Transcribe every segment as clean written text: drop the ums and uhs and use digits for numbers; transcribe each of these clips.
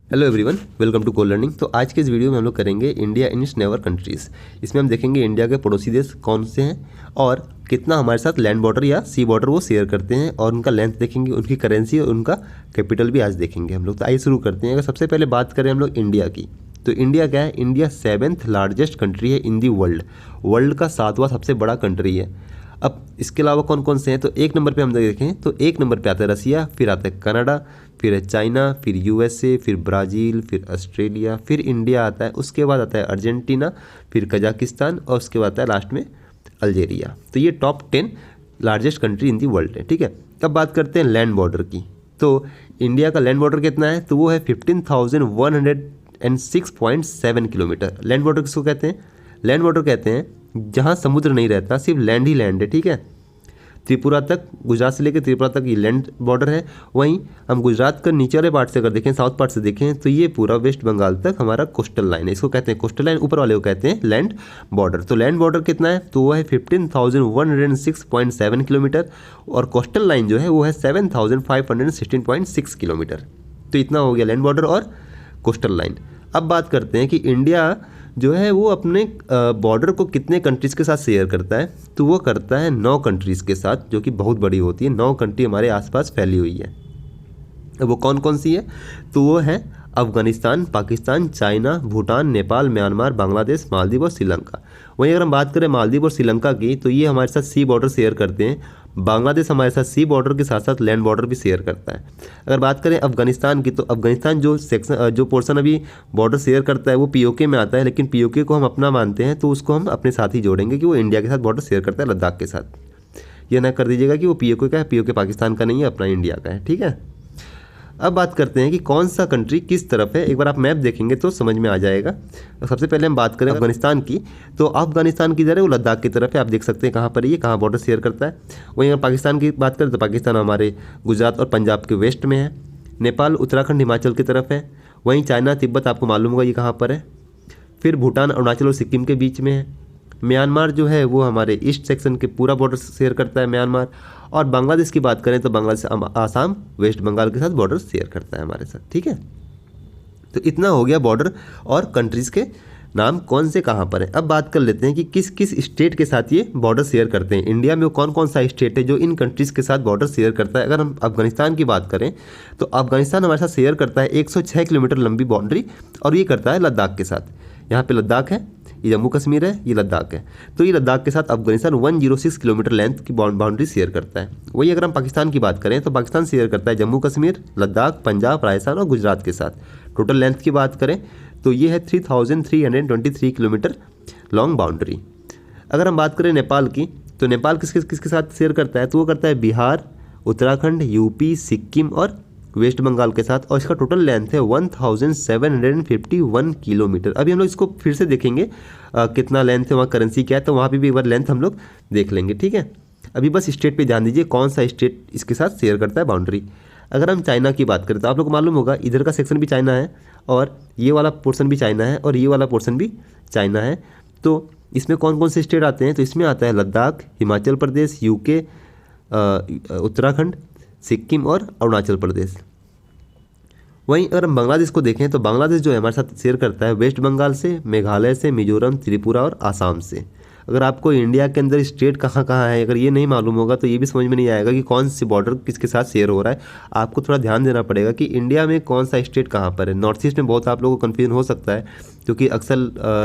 Hello everyone, welcome to cole learning. तो आज के इस वीडियो में हम लोग करेंगे India in its neighbour countries. इसमें हम देखेंगे इंडिया के पड़ोसी देश कौन से हैं और कितना हमारे साथ लैंड बॉर्डर या सी बॉर्डर वो शेयर करते हैं, और उनका लेंथ देखेंगे, उनकी करेंसी और उनका कैपिटल भी आज देखेंगे हम लोग। तो आइए शुरू करते हैं। अगर सबसे पहले बात करें हम लोग इंडिया की, तो इंडिया क्या है? इंडिया 7th लार्जेस्ट कंट्री है इन दी वर्ल्ड का 7वां सबसे बड़ा कंट्री है। अब इसके अलावा कौन कौन से हैं? तो एक नंबर पे हम देखें तो एक नंबर पे आता है रसिया, फिर आता है कनाडा, फिर है चाइना, फिर यूएसए, फिर ब्राज़ील, फिर ऑस्ट्रेलिया, फिर इंडिया आता है, उसके बाद आता है अर्जेंटीना, फिर कजाकिस्तान और उसके बाद आता है लास्ट में अल्जेरिया। तो ये top 10 largest country in the world है। ठीक है, अब बात करते हैं लैंड बॉर्डर की। तो इंडिया का लैंड बॉर्डर कितना है? तो वो है 15,106.7 किलोमीटर। लैंड बॉर्डर किसको कहते हैं? लैंड बॉर्डर कहते हैं जहाँ समुद्र नहीं रहता, सिर्फ लैंड ही लैंड है। ठीक है, त्रिपुरा तक, गुजरात से लेकर त्रिपुरा तक ये लैंड बॉर्डर है। वहीं हम गुजरात का नीचे वाले पार्ट से अगर देखें, साउथ पार्ट से देखें, तो ये पूरा वेस्ट बंगाल तक हमारा कोस्टल लाइन है। इसको कहते हैं कोस्टल लाइन, ऊपर वाले को कहते हैं लैंड बॉर्डर। तो लैंड बॉर्डर कितना है? तो वो है 15,106.7 किलोमीटर, और कोस्टल लाइन जो है वो है 7,516.6 किलोमीटर। तो इतना हो गया लैंड बॉर्डर और कोस्टल लाइन। अब बात करते हैं कि इंडिया जो है वो अपने बॉर्डर को कितने कंट्रीज़ के साथ शेयर करता है। तो वो करता है 9 कंट्रीज़ के साथ, जो कि बहुत बड़ी होती है। 9 कंट्री हमारे आसपास फैली हुई है। वो कौन कौन सी है? तो वो है अफगानिस्तान, पाकिस्तान, चाइना, भूटान, नेपाल, म्यांमार, बांग्लादेश, मालदीव और श्रीलंका। वहीं अगर हम बात करें मालदीव और श्रीलंका की, तो ये हमारे साथ सी बॉर्डर शेयर करते हैं। बांग्लादेश हमारे साथ सी बॉर्डर के साथ साथ लैंड बॉर्डर भी शेयर करता है। अगर बात करें अफगानिस्तान की, तो अफगानिस्तान जो पोर्शन अभी बॉर्डर शेयर करता है वो पीओके में आता है, लेकिन पीओके को हम अपना मानते हैं, तो उसको हम अपने साथ ही जोड़ेंगे कि वो इंडिया के साथ बॉर्डर शेयर करता है, लद्दाख के साथ। ये ना कर दीजिएगा कि वो पीओके का है, पीओके पाकिस्तान का नहीं है, अपना इंडिया का है। ठीक है, अब बात करते हैं कि कौन सा कंट्री किस तरफ है। एक बार आप मैप देखेंगे तो समझ में आ जाएगा। सबसे पहले हम बात करें अफगानिस्तान की, तो अफगानिस्तान की इधर है, वो लद्दाख की तरफ है। आप देख सकते हैं कहाँ पर ये कहाँ बॉर्डर शेयर करता है। वहीं अगर पाकिस्तान की बात करें तो पाकिस्तान हमारे गुजरात और पंजाब के वेस्ट में है। नेपाल उत्तराखंड हिमाचल की तरफ है। वहीं चाइना तिब्बत आपको मालूम होगा ये कहाँ पर है। फिर भूटान अरुणाचल और सिक्किम के बीच में है। म्यांमार जो है वो हमारे ईस्ट सेक्शन के पूरा बॉर्डर शेयर करता है म्यांमार। और बांग्लादेश की बात करें तो बांग्लादेश आसाम वेस्ट बंगाल के साथ बॉर्डर शेयर करता है हमारे साथ। ठीक है, तो इतना हो गया बॉर्डर और कंट्रीज़ के नाम कौन से कहाँ पर है। अब बात कर लेते हैं कि किस किस स्टेट के साथ ये बॉर्डर शेयर करते हैं। इंडिया में कौन कौन सा स्टेट है जो इन कंट्रीज़ के साथ बॉर्डर शेयर करता है। अगर हम अफगानिस्तान की बात करें तो अफगानिस्तान हमारे साथ शेयर करता है 106 किलोमीटर लंबी बाउंड्री, और ये करता है लद्दाख के साथ। यहाँ पे लद्दाख है, ये जम्मू कश्मीर है, ये लद्दाख है। तो ये लद्दाख के साथ अफगानिस्तान 106 किलोमीटर लेंथ की बाउंड्री शेयर करता है। वही अगर हम पाकिस्तान की बात करें तो पाकिस्तान शेयर करता है जम्मू कश्मीर, लद्दाख, पंजाब, राजस्थान और गुजरात के साथ। टोटल लेंथ की बात करें तो ये है 3,323 किलोमीटर लॉन्ग बाउंड्री। अगर हम बात करें नेपाल की, तो नेपाल किसके साथ शेयर करता है? तो वो करता है बिहार, उत्तराखंड, यूपी, सिक्किम और वेस्ट बंगाल के साथ, और इसका टोटल लेंथ है 1,751 किलोमीटर। अभी हम लोग इसको फिर से देखेंगे कितना लेंथ है, वहाँ करेंसी क्या है, तो वहाँ पे भी एक बार लेंथ हम लोग देख लेंगे। ठीक है, अभी बस स्टेट पे ध्यान दीजिए कौन सा स्टेट इसके साथ शेयर करता है बाउंड्री। अगर हम चाइना की बात करें तो आप लोग को मालूम होगा इधर का सेक्शन भी चाइना है, और ये वाला पोर्शन भी चाइना है, और ये वाला पोर्शन भी चाइना है। तो इसमें कौन कौन से स्टेट आते हैं? तो इसमें आता है लद्दाख, हिमाचल प्रदेश, यूके, उत्तराखंड, सिक्किम और अरुणाचल प्रदेश। वहीं अगर हम बांग्लादेश को देखें तो बांग्लादेश जो है हमारे साथ शेयर करता है वेस्ट बंगाल से, मेघालय से, मिजोरम, त्रिपुरा और आसाम से। अगर आपको इंडिया के अंदर स्टेट कहाँ कहाँ है, अगर ये नहीं मालूम होगा तो ये भी समझ में नहीं आएगा कि कौन सी बॉर्डर किसके साथ शेयर हो रहा है। आपको थोड़ा ध्यान देना पड़ेगा कि इंडिया में कौन सा स्टेट कहाँ पर है। नॉर्थ ईस्ट में बहुत आप लोगों को कन्फ्यूजन हो सकता है, क्योंकि अक्सर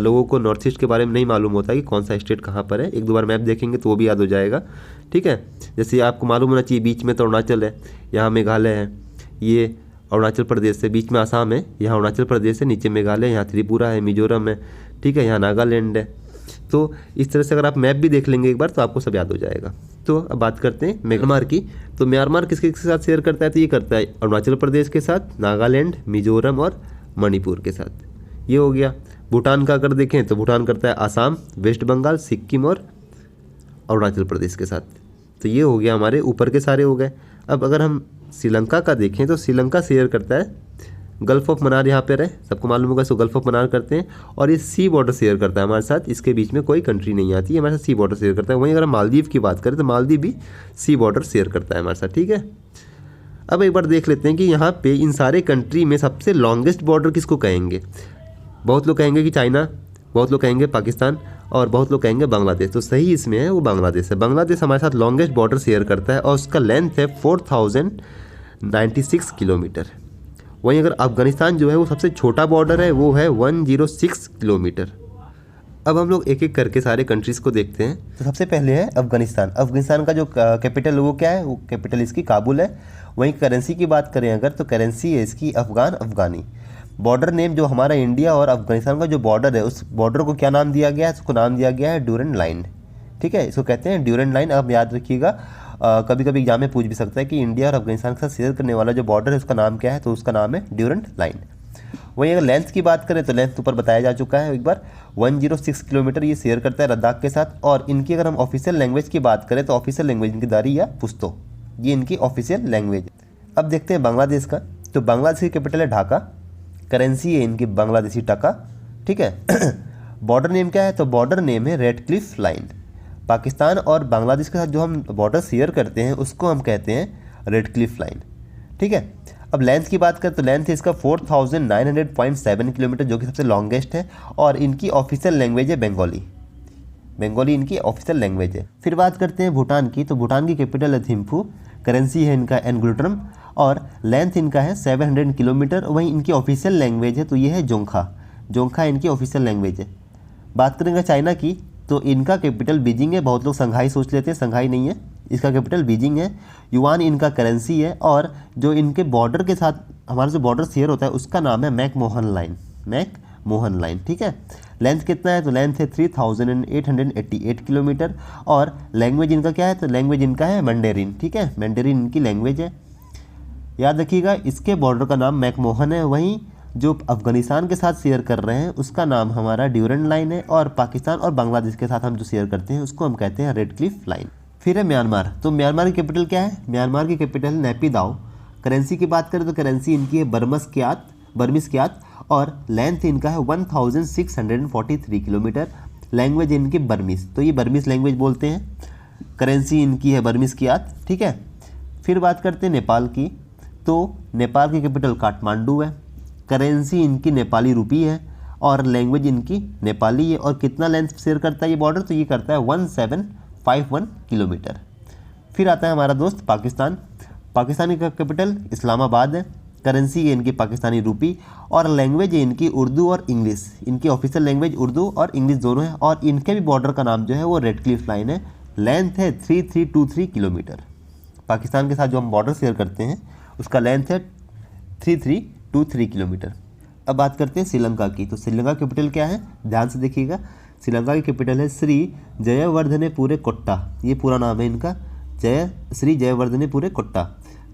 लोगों को नॉर्थ ईस्ट के बारे में नहीं मालूम होता कि कौन सा स्टेट कहाँ पर है। एक दो बार मैप देखेंगे तो वो भी याद हो जाएगा। ठीक है, जैसे आपको मालूम होना चाहिए बीच में तो अरुणाचल है, यहाँ मेघालय है, ये अरुणाचल प्रदेश से, बीच में आसाम है, यहाँ अरुणाचल प्रदेश है, नीचे मेघालय, यहाँ त्रिपुरा है, मिजोरम है। ठीक है, यहाँ नागालैंड है। तो इस तरह से अगर आप मैप भी देख लेंगे एक बार तो आपको सब याद हो जाएगा। तो अब बात करते हैं म्यांमार की। तो म्यांमार किसके साथ शेयर करता है? तो ये करता है अरुणाचल प्रदेश के साथ, नागालैंड, मिजोरम और मणिपुर के साथ। ये हो गया। भूटान का अगर देखें तो भूटान करता है आसाम, वेस्ट बंगाल, सिक्किम और अरुणाचल प्रदेश के साथ। तो ये हो गया, हमारे ऊपर के सारे हो गए। अब अगर हम श्रीलंका का देखें तो श्रीलंका शेयर करता है गल्फ ऑफ मन्नार, यहाँ पर है, सबको मालूम होगा, इसको गल्फ ऑफ मन्नार करते हैं, और ये सी बॉर्डर शेयर करता है हमारे साथ। इसके बीच में कोई कंट्री नहीं आती, हमारे साथ सी बॉर्डर शेयर करता है। वहीं अगर हम मालदीव की बात करें तो मालदीव भी सी बॉर्डर शेयर करता है हमारे साथ। ठीक है, अब एक बार देख लेते हैं कि यहाँ पे इन सारे कंट्री में सबसे लॉन्गेस्ट बॉर्डर किसको कहेंगे। बहुत लोग कहेंगे कि चाइना, बहुत लोग कहेंगे पाकिस्तान और बहुत लोग कहेंगे बांग्लादेश। तो सही इसमें है वो बांग्लादेश है। बांग्लादेश हमारे साथ लॉन्गेस्ट बॉर्डर शेयर करता है और उसका लेंथ है 4096 किलोमीटर। वहीं अगर अफगानिस्तान जो है वो सबसे छोटा बॉर्डर है, वो है 106 किलोमीटर। अब हम लोग एक एक करके सारे कंट्रीज़ को देखते हैं। तो सबसे पहले है अफगानिस्तान। अफगानिस्तान का जो कैपिटल वो क्या है, वो कैपिटल इसकी काबुल है। वहीं करेंसी की बात करें अगर, तो करेंसी है इसकी अफगानी। बॉर्डर नेम जो हमारा इंडिया और अफगानिस्तान का जो बॉर्डर है, उस बॉर्डर को क्या नाम दिया गया है, उसको नाम दिया गया है ड्यूरेंट लाइन। ठीक है, इसको कहते हैं ड्यूरेंट लाइन। आप याद रखिएगा, कभी कभी एग्जाम में पूछ भी सकता है कि इंडिया और अफगानिस्तान के साथ शेयर करने वाला जो बॉर्डर है उसका नाम क्या है, तो उसका नाम है ड्यूरेंट लाइन। वहीं अगर लेंथ की बात करें तो लेंथ ऊपर बताया जा चुका है एक बार, 106 किलोमीटर ये शेयर करता है लद्दाख के साथ। और इनकी अगर हम ऑफिशियल लैंग्वेज की बात करें तो ऑफिशियल लैंग्वेज इनकी दारी या पुश्तो, ये इनकी ऑफिशियल लैंग्वेज। अब देखते हैं बांग्लादेश का। तो बांग्लादेश की कैपिटल है ढाका, करेंसी है इनकी बांग्लादेशी टका। ठीक है बॉर्डर नेम क्या है, तो बॉर्डर नेम है रेड क्लिफ लाइन। पाकिस्तान और बांग्लादेश के साथ जो हम बॉर्डर शेयर करते हैं उसको हम कहते हैं रेड क्लिफ लाइन। ठीक है, अब लेंथ की बात करें तो लेंथ है इसका 4900.7 किलोमीटर, जो कि सबसे लॉन्गेस्ट है। और इनकी ऑफिशियल लैंग्वेज है बंगाली इनकी ऑफिशियल लैंग्वेज है। फिर बात करते हैं भूटान की। तो भूटान की कैपिटल है थिम्फू, करेंसी है इनका एनग्लुट्रम और लेंथ इनका है 700 किलोमीटर। वहीं इनकी ऑफिशियल लैंग्वेज है तो ये है जोंखा इनकी ऑफिशियल लैंग्वेज है। बात करेंगे चाइना की, तो इनका कैपिटल बीजिंग है। बहुत लोग संघाई सोच लेते हैं, संघाई नहीं है, इसका कैपिटल बीजिंग है। युआन इनका करेंसी है और जो इनके बॉर्डर के साथ हमारा जो बॉर्डर शेयर होता है उसका नाम है मैकमोहन लाइन। ठीक है, लेंथ कितना है, तो लेंथ है 3888 किलोमीटर। और लैंग्वेज इनका क्या है, तो लैंग्वेज इनका है मैंडेरिन। ठीक है, मैंडेरिन इनकी लैंग्वेज है। याद रखिएगा इसके बॉर्डर का नाम मैकमोहन है। वहीं जो अफगानिस्तान के साथ शेयर कर रहे हैं उसका नाम हमारा ड्यूरेंट लाइन है। और पाकिस्तान और बांग्लादेश के साथ हम जो शेयर करते हैं उसको हम कहते हैं रेड क्लिफ लाइन। फिर है म्यांमार। तो म्यांमार की कैपिटल क्या है, म्यांमार की कैपिटल नेपिदाओ। करेंसी की बात करें तो करेंसी इनकी है बर्मिस क्यात और लेंथ इनका है 1643 किलोमीटर। लैंग्वेज इनकी बर्मिस, तो ये बर्मिस लैंग्वेज बोलते हैं। करेंसी इनकी है बर्मिस क्यात। ठीक है, फिर बात करते हैं नेपाल की। तो नेपाल की कैपिटल काठमांडू है, करेंसी इनकी नेपाली रुपी है और लैंग्वेज इनकी नेपाली है। और कितना लेंथ शेयर करता है ये बॉर्डर, तो ये करता है 1751 किलोमीटर। फिर आता है हमारा दोस्त पाकिस्तान का कैपिटल इस्लामाबाद है, करेंसी है इनकी पाकिस्तानी रुपी और लैंग्वेज है इनकी उर्दू और इंग्लिश। इनकी ऑफिशियल लैंग्वेज उर्दू और इंग्लिश दोनों है। और इनके भी बॉर्डर का नाम जो है वो रेड क्लिफ लाइन है। लेंथ है 3323 किलोमीटर। पाकिस्तान के साथ जो हम बॉर्डर शेयर करते हैं उसका लेंथ है 3323 किलोमीटर। अब बात करते हैं श्रीलंका की। तो श्रीलंका कैपिटल क्या है, ध्यान से देखिएगा। श्रीलंका की कैपिटल है श्री जयवर्धनेपुरे कोट्टा, ये पूरा नाम है इनका, श्री जयवर्धनेपुरे कोट्टा।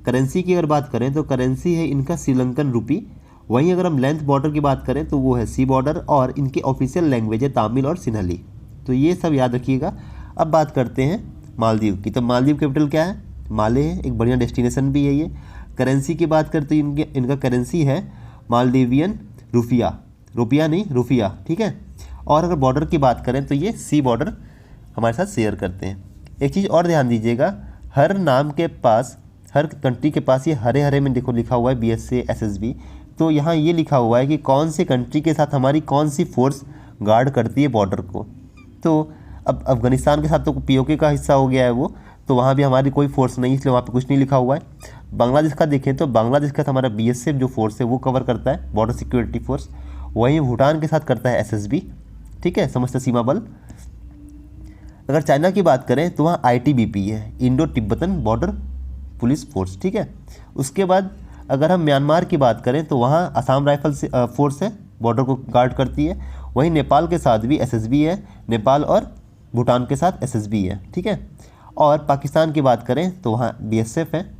करेंसी की अगर बात करें तो करेंसी है इनका श्रीलंकन रुपी। वहीं अगर हम लेंथ बॉर्डर की बात करें तो वो है सी बॉर्डर और इनकी ऑफिशियल लैंग्वेज है तमिल और सिन्हली। तो ये सब याद रखिएगा। अब बात करते हैं मालदीव की। तो मालदीव कैपिटल क्या है, माले है, एक बढ़िया डेस्टिनेशन भी है ये। करेंसी की बात करते हैं इनका करेंसी है मालदीवियन रुपया। ठीक है, और अगर बॉर्डर की बात करें तो ये सी बॉर्डर हमारे साथ शेयर करते हैं। एक चीज़ और ध्यान दीजिएगा, हर नाम के पास, हर कंट्री के पास ये हरे में देखो लिखा हुआ है BSA SSB। तो यहाँ ये लिखा हुआ है कि कौन से कंट्री के साथ हमारी कौन सी फोर्स गार्ड करती है बॉर्डर को। तो अब अफगानिस्तान के साथ तो POK का हिस्सा हो गया है वो, तो वहाँ भी हमारी कोई फोर्स नहीं, इसलिए वहाँ पे कुछ नहीं लिखा हुआ है। बांग्लादेश का देखें तो बांग्लादेश के साथ हमारा BSF जो फोर्स है वो कवर करता है, बॉर्डर सिक्योरिटी फोर्स। वहीं भूटान के साथ करता है SSB। ठीक है, समस्त सीमा बल। अगर चाइना की बात करें तो वहाँ ITBP है, Indo Tibetan border police force. ठीक है, उसके बाद अगर हम म्यांमार की बात करें तो वहाँ असम राइफल फोर्स है, बॉर्डर को गार्ड करती है। वहीं नेपाल के साथ भी SSB है, नेपाल और भूटान के साथ SSB है। ठीक है, और पाकिस्तान की बात करें तो वहाँ BSF है।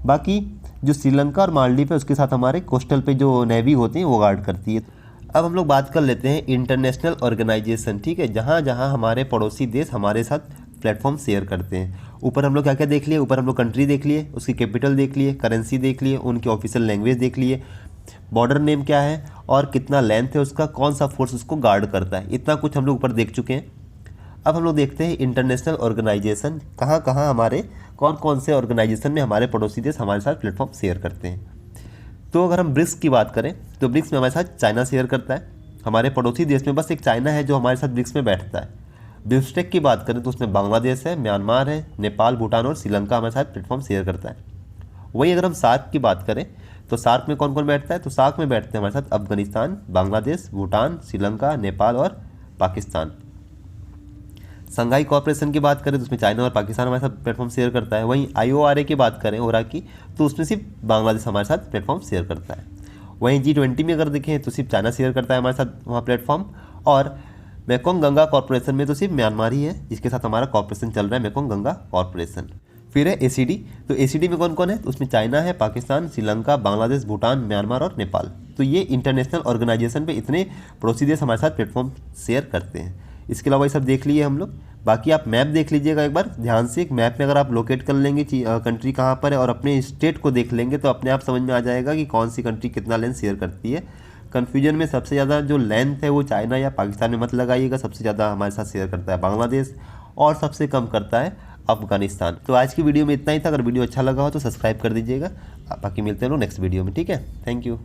बाकी जो श्रीलंका और मालदीव है उसके साथ हमारे कोस्टल पे जो नेवी होती है वो गार्ड करती है। अब हम लोग बात कर लेते हैं इंटरनेशनल ऑर्गेनाइजेशन। ठीक है, जहाँ जहाँ हमारे पड़ोसी देश हमारे साथ प्लेटफॉर्म शेयर करते हैं। ऊपर हम लोग क्या क्या देख लिए, ऊपर हम लोग कंट्री देख लिए, उसकी कैपिटल देख लिए, करेंसी देख लिए, उनकी ऑफिशियल लैंग्वेज देख लिए, बॉर्डर नेम क्या है और कितना लेंथ है उसका, कौन सा फोर्स उसको गार्ड करता है, इतना कुछ हम लोग ऊपर देख चुके हैं। अब हम लोग देखते हैं इंटरनेशनल ऑर्गेनाइजेशन कहाँ कहाँ हमारे कौन कौन से ऑर्गेनाइजेशन में हमारे पड़ोसी देश हमारे साथ प्लेटफॉर्म शेयर करते हैं। तो अगर हम ब्रिक्स की बात करें तो ब्रिक्स में हमारे साथ चाइना शेयर करता है। हमारे पड़ोसी देश में बस एक चाइना है जो हमारे साथ ब्रिक्स में बैठता है। बिम्स्टेक की बात करें तो उसमें बांग्लादेश है, म्यांमार है, नेपाल, भूटान और श्रीलंका हमारे साथ प्लेटफॉर्म शेयर करता है। वहीं अगर हम सार्क की बात करें तो सार्क में कौन कौन बैठता है, तो सार्क में बैठते हैं हमारे साथ अफगानिस्तान, बांग्लादेश, भूटान, श्रीलंका, नेपाल और पाकिस्तान। संघाई कॉर्पोरेशन की बात करें तो उसमें चाइना और पाकिस्तान हमारे साथ प्लेटफॉर्म शेयर करता है। वहीं IORA की बात करें ओरा की तो उसमें सिर्फ बांग्लादेश हमारे साथ प्लेटफॉर्म शेयर करता है। वहीं G20 में अगर देखें तो सिर्फ चाइना शेयर करता है हमारे साथ वहाँ प्लेटफॉर्म, और मेकोंग गंगा कॉर्पोरेशन में तो सिर्फ म्यांमार ही है जिसके साथ हमारा कॉर्पोरेशन चल रहा है, मेकोंग गंगा कॉर्पोरेशन। फिर है ACD, तो ACD में कौन कौन है, तो उसमें चाइना है, पाकिस्तान, श्रीलंका, बांग्लादेश, भूटान, म्यांमार और नेपाल। तो ये इंटरनेशनल ऑर्गेनाइजेशन पे इतने पड़ोसी देश हमारे साथ प्लेटफॉर्म शेयर करते हैं। इसके अलावा ये सब देख लिए हम लोग। बाकी आप मैप देख लीजिएगा एक बार ध्यान से। एक मैप में अगर आप लोकेट कर लेंगे कंट्री कहाँ पर है और अपने स्टेट को देख लेंगे तो अपने आप समझ में आ जाएगा कि कौन सी कंट्री कितना लेंथ शेयर करती है। कन्फ्यूजन में सबसे ज़्यादा जो लेंथ है वो चाइना या पाकिस्तान में मत लगाइएगा, सबसे ज़्यादा हमारे साथ शेयर करता है बांग्लादेश और सबसे कम करता है अफगानिस्तान। तो आज की वीडियो में इतना ही था। अगर वीडियो अच्छा लगा हो तो सब्सक्राइब कर दीजिएगा। बाकी मिलते हैं लोग नेक्स्ट वीडियो में, ठीक है। Thank you.